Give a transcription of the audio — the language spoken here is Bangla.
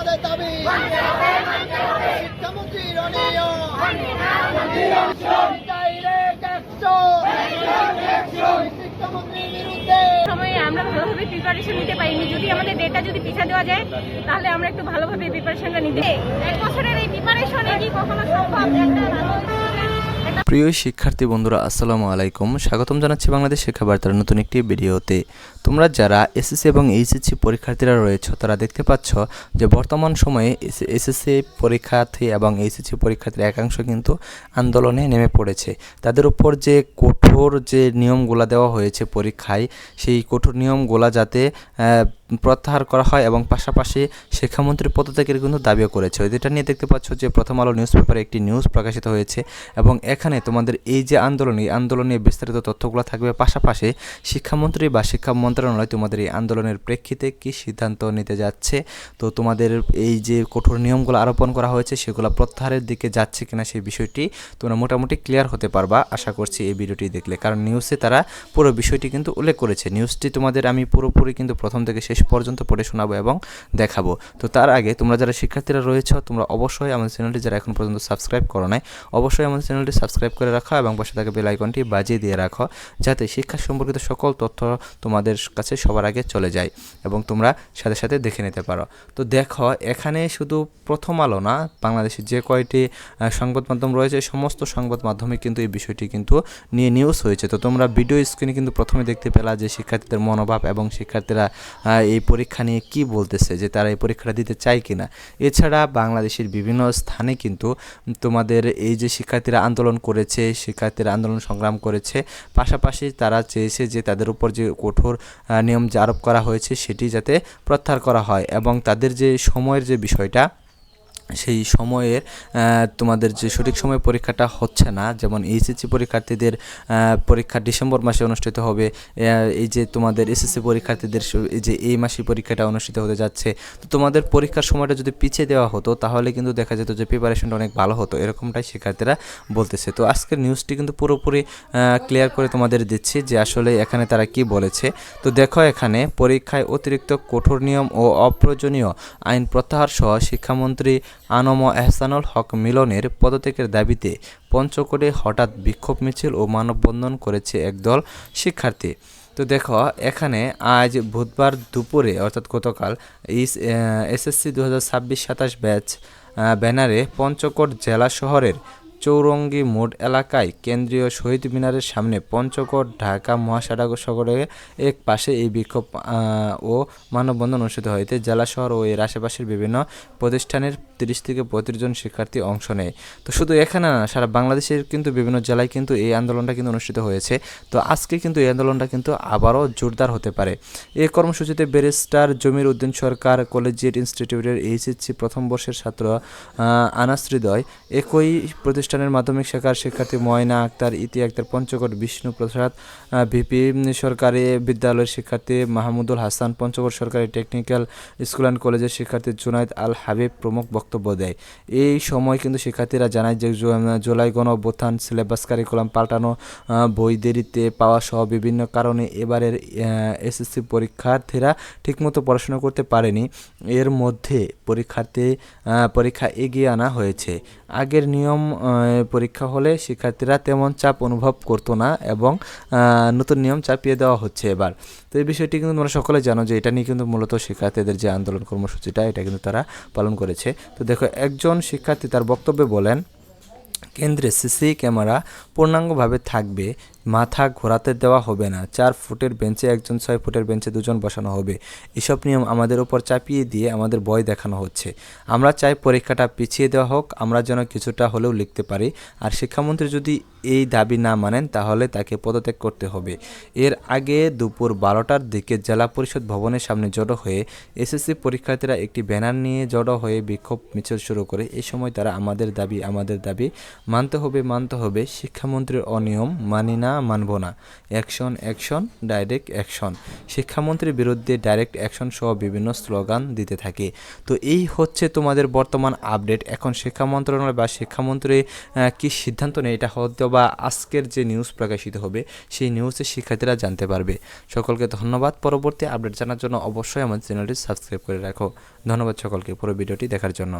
সময়ে আমরা ভালোভাবে প্রিপারেশন নিতে পারিনি। যদি আমাদের ডেটা যদি পিছিয়ে দেওয়া যায় তাহলে আমরা একটু ভালোভাবে প্রিপারেশনটা নিতে। এক বছরের এই প্রিপারেশনে কি কখনো সম্ভব? প্রিয় শিক্ষার্থী বন্ধুরা, আসসালামু আলাইকুম। স্বাগতম জানাচ্ছি বাংলাদেশ শিক্ষা বার্তার নতুন একটি ভিডিওতে। তোমরা যারা এসএসসি এবং এইচএসসি পরীক্ষার্থীরা রয়েছে তারা দেখতে পাচ্ছ যে বর্তমান সময়ে এসএসসি পরীক্ষার্থী এবং এইচএসসি পরীক্ষার্থীর একাংশ কিন্তু আন্দোলনে নেমে পড়েছে। তাদের উপর যে কঠোর যে নিয়মগুলো দেওয়া হয়েছে পরীক্ষায়, সেই কঠোর নিয়মগুলো যাতে প্রত্যাহার করা হয় এবং পাশাপাশি শিক্ষামন্ত্রীর পদত্যাগের কিন্তু দাবিও করেছে। যেটা নিয়ে দেখতে পাচ্ছ যে প্রথম আলো নিউজ পেপারে একটি নিউজ প্রকাশিত হয়েছে এবং এখানে তোমাদের এই যে আন্দোলনে বিস্তারিত তথ্যগুলো থাকবে। পাশাপাশি শিক্ষামন্ত্রী বা শিক্ষা মন্ত্রণালয় তোমাদের এই আন্দোলনের প্রেক্ষিতে কী সিদ্ধান্ত নিতে যাচ্ছে, তো তোমাদের এই যে কঠোর নিয়মগুলো আরোপণ করা হয়েছে সেগুলো প্রত্যাহারের দিকে যাচ্ছে কিনা সেই বিষয়টি তোমরা মোটামুটি ক্লিয়ার হতে পারবা আশা করছি এই ভিডিওটি দেখলে। কারণ নিউজে তারা পুরো বিষয়টি কিন্তু উল্লেখ করেছে। নিউজটি তোমাদের আমি পুরোপুরি কিন্তু প্রথম থেকে শেষ পর্যন্ত পড়ে শোনাবো এবং দেখাবো। তো তার আগে তোমরা যারা শিক্ষার্থীরা রয়েছে তোমরা অবশ্যই আমাদের চ্যানেলটি যারা এখন পর্যন্ত সাবস্ক্রাইব করো নাই অবশ্যই আমাদের চ্যানেলটি সাবস্ক্রাইব করে রাখো এবং পাশে থাকা বেল আইকনটি বাজিয়ে দিয়ে রাখো যাতে শিক্ষা সম্পর্কিত সকল তথ্য তোমাদের কাছে সবার আগে চলে যায় এবং তোমরা সাথে সাথে দেখে নিতে পারো। তো দেখো এখানে শুধু প্রথম আলো না, বাংলাদেশের যে কয়টি সংবাদ মাধ্যম রয়েছে সমস্ত সংবাদ মাধ্যমে কিন্তু এই বিষয়টি কিন্তু নিয়ে নিউজ হয়েছে। তো তোমরা ভিডিও স্ক্রিনে কিন্তু প্রথমে দেখতে পেলা যে শিক্ষার্থীদের মনোভাব এবং শিক্ষার্থীরা এই পরীক্ষা নিয়ে কি বলতেছে, যে তারা এই পরীক্ষাটা দিতে চায় কিনা। এছাড়া বাংলাদেশের বিভিন্ন স্থানে কিন্তু তোমাদের এই যে শিক্ষার্থীরা আন্দোলন করেছে, শিক্ষার্থীরা আন্দোলন সংগ্রাম করেছে, পাশাপাশি তারা চেয়েছে যে তাদের উপর যে কঠোর নিয়ম আরোপ করা হয়েছে সেটি যাতে প্রত্যাহার করা হয় এবং তাদের যে সময়ের যে বিষয়টা, সেই সময়ের তোমাদের যে সঠিক সময়ে পরীক্ষাটা হচ্ছে না, যেমন এইচএসসি পরীক্ষার্থীদের পরীক্ষা ডিসেম্বর মাসে অনুষ্ঠিত হবে, এই যে তোমাদের এসএসসি পরীক্ষার্থীদের এই যে এই মাসে পরীক্ষাটা অনুষ্ঠিত হতে যাচ্ছে। তো তোমাদের পরীক্ষার সময়টা যদি পিছিয়ে দেওয়া হতো তাহলে কিন্তু দেখা যেত যে প্রিপারেশনটা অনেক ভালো হতো, এরকমটাই শিক্ষার্থীরা বলতেছে। তো আজকের নিউজটি কিন্তু পুরোপুরি ক্লিয়ার করে তোমাদের দিচ্ছি যে আসলে এখানে তারা কি বলেছে। তো দেখো এখানে পরীক্ষায় অতিরিক্ত কঠোর নিয়ম ও অপ্রয়োজনীয় আইন প্রত্যাহার সহ শিক্ষামন্ত্রী আনম এহসানুল হক মিলনের পদত্যাগের দাবিতে পঞ্চগড়ে হঠাৎ বিক্ষোভ মিছিল ও মানববন্ধন করেছে একদল শিক্ষার্থী। তো দেখো এখানে আজ বুধবার দুপুরে অর্থাৎ গতকাল এসএসসি 2026-27 ব্যাচ ব্যানারে পঞ্চগড় জেলা শহরের চৌরঙ্গী মোড় এলাকায় কেন্দ্রীয় শহীদ মিনারের সামনে পঞ্চগড় ঢাকা মহাসড়কের এক পাশে এই বিক্ষোভ ও মানববন্ধন অনুষ্ঠিত হয়। এতে জেলা শহর ও এর আশেপাশের বিভিন্ন প্রতিষ্ঠানের 30 থেকে 35 জন শিক্ষার্থী অংশ নেয়। তো শুধু এখানে না, সারা বাংলাদেশের কিন্তু বিভিন্ন জেলায় কিন্তু এই আন্দোলনটা কিন্তু অনুষ্ঠিত হয়েছে। তো আজকে কিন্তু এই আন্দোলনটা কিন্তু আবারও জোরদার হতে পারে। এই কর্মসূচিতে ব্যারিস্টার জমির উদ্দিন সরকার কলেজিয়েট ইনস্টিটিউটের এইচএসসি প্রথম বর্ষের ছাত্র আনাস হৃদয়, একই প্রতিষ্ঠানের মাধ্যমিক শাখার শিক্ষার্থী ময়না আক্তার, ইতি আক্তার, পঞ্চগড় বিষ্ণু প্রসাদ ভিপি সরকারি বিদ্যালয়ের শিক্ষার্থী মাহমুদুল হাসান, পঞ্চগড় সরকারি টেকনিক্যাল স্কুল অ্যান্ড কলেজের শিক্ষার্থী জুনাইদ আল হাবিব প্রমুখ বক্তব্য দেয়। এই সময় কিন্তু শিক্ষার্থীরা জানায় যে জুলাই গণ অভ্যুত্থান, সিলেবাস কারিকুলাম পাল্টানো, বই দেরিতে পাওয়া সহ বিভিন্ন কারণে এবারের এসএসসি পরীক্ষার্থীরা ঠিকমতো পড়াশোনা করতে পারেনি। এর মধ্যে পরীক্ষা এগিয়ে আনা হয়েছে। আগের নিয়ম পরীক্ষা হলে শিক্ষার্থীরা তেমন চাপ অনুভব করতো না এবং নতুন নিয়ম চাপিয়ে দেওয়া হচ্ছে এবার। তো এই বিষয়টি কিন্তু তোমরা সকলে জানো যে এটা নিয়ে কিন্তু মূলত শিক্ষার্থীদের যে আন্দোলন কর্মসূচিটা এটা কিন্তু তারা পালন করেছে। তো দেখো একজন শিক্ষার্থী তার বক্তব্যে বলেন, কেন্দ্রে সিসি ক্যামেরা পূর্ণাঙ্গভাবে থাকবে, মাথা ঘোরাতে দেওয়া হবে না, 4 ফুটের বেঞ্চে একজন, 6 ফুটের বেঞ্চে 2 জন বসানো হবে। এসব নিয়ম আমাদের উপর চাপিয়ে দিয়ে আমাদের ভয় দেখানো হচ্ছে। আমরা চাই পরীক্ষাটা পিছিয়ে দেওয়া হোক, আমরা যেন কিছুটা হলেও লিখতে পারি। আর শিক্ষামন্ত্রী যদি এই দাবি না মানেন তাহলে তাকে পদত্যাগ করতে হবে। এর আগে দুপুর 12টার দিকে জেলা পরিষদ ভবনের সামনে জড়ো হয়ে এসএসসি পরীক্ষার্থীরা একটি ব্যানার নিয়ে জড়ো হয়ে বিক্ষোভ মিছিল শুরু করে। এই সময় তারা আমাদের দাবি মানতে হবে, শিক্ষামন্ত্রীর অনিয়ম মানি না, না, মানব না, অ্যাকশন অ্যাকশন ডাইরেক্ট অ্যাকশন। শিক্ষামন্ত্রীর বিরুদ্ধে ডাইরেক্ট অ্যাকশন সহ বিভিন্ন স্লোগান দিতে থাকে। তো এই হচ্ছে তোমাদের বর্তমান আপডেট। এখন শিক্ষা মন্ত্রণালয় বা শিক্ষামন্ত্রী কী সিদ্ধান্ত নেয়, এটা হয়তো বা আজকের যে নিউজ প্রকাশিত হবে সেই নিউজে শিক্ষার্থীরা জানতে পারবে। সকলকে ধন্যবাদ। পরবর্তী আপডেট জানার জন্য অবশ্যই আমাদের চ্যানেলটি সাবস্ক্রাইব করে রাখো। ধন্যবাদ সকলকে পুরো ভিডিওটি দেখার জন্য।